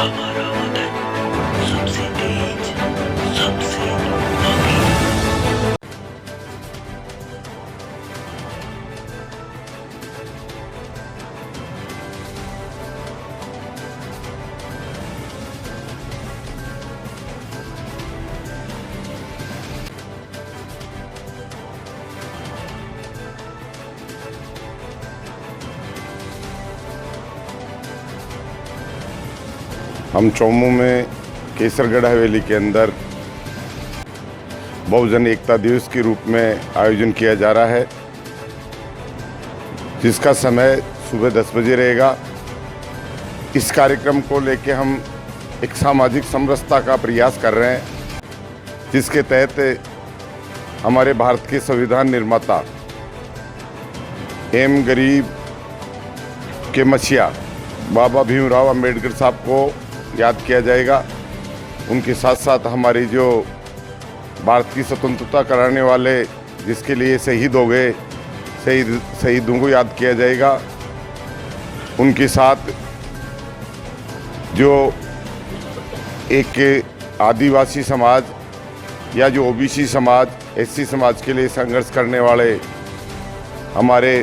हमारा वतन सबसे तेज, सबसे अमीर। हम चौमू में केसरगढ़ हवेली के अंदर बहुजन एकता दिवस के रूप में आयोजन किया जा रहा है, जिसका समय सुबह 10 बजे रहेगा। इस कार्यक्रम को लेके हम एक सामाजिक समरसता का प्रयास कर रहे हैं, जिसके तहत हमारे भारत के संविधान निर्माता एम गरीब के मसीहा बाबा भीमराव अंबेडकर साहब को याद किया जाएगा। उनके साथ साथ हमारी जो भारत की स्वतंत्रता कराने वाले, जिसके लिए शहीद हो गए, शहीदों को याद किया जाएगा। उनके साथ जो एक आदिवासी समाज या जो ओबीसी समाज, एससी समाज के लिए संघर्ष करने वाले हमारे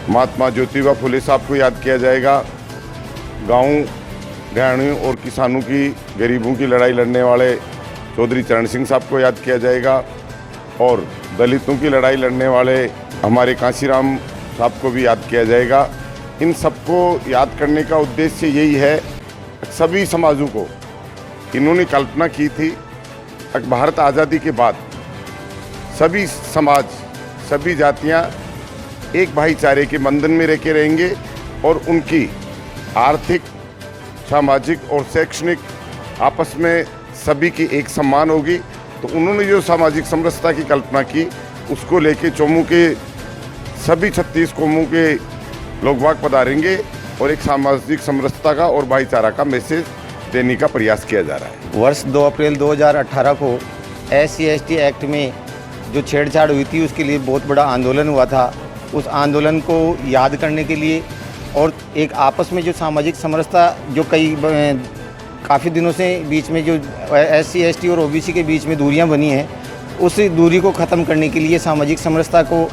महात्मा ज्योतिबा फुले साहब को याद किया जाएगा। गाँव गृहिणियों और किसानों की, गरीबों की लड़ाई लड़ने वाले चौधरी चरण सिंह साहब को याद किया जाएगा और दलितों की लड़ाई लड़ने वाले हमारे कांशीराम साहब को भी याद किया जाएगा। इन सबको याद करने का उद्देश्य यही है, सभी समाजों को इन्होंने कल्पना की थी। भारत आज़ादी के बाद सभी समाज, सभी जातियां एक भाईचारे के बंधन में रह के रहेंगे और उनकी आर्थिक, सामाजिक और शैक्षणिक आपस में सभी की एक सम्मान होगी। तो उन्होंने जो सामाजिक समरसता की कल्पना की, उसको लेके चौमू के सभी 36 कौमों के लोग बाग पधारेंगे और एक सामाजिक समरसता का और भाईचारा का मैसेज देने का प्रयास किया जा रहा है। वर्ष 2 अप्रैल 2018 को SC/ST एक्ट में जो छेड़छाड़ हुई थी, उसके लिए बहुत बड़ा आंदोलन हुआ था। उस आंदोलन को याद करने के लिए और एक आपस में जो सामाजिक समरसता जो काफ़ी दिनों से बीच में जो SC/ST और OBC के बीच में दूरियां बनी हैं, उस दूरी को ख़त्म करने के लिए, सामाजिक समरसता को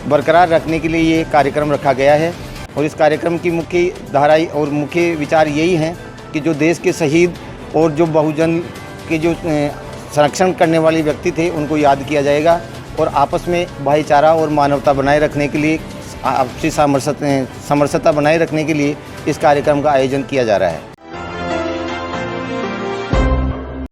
बरकरार रखने के लिए ये कार्यक्रम रखा गया है। और इस कार्यक्रम की मुख्य धारा और मुख्य विचार यही हैं कि जो देश के शहीद और जो बहुजन के जो संरक्षण करने वाले व्यक्ति थे, उनको याद किया जाएगा और आपस में भाईचारा और मानवता बनाए रखने के लिए, आपसी समरसता बनाए रखने के लिए इस कार्यक्रम का आयोजन किया जा रहा है।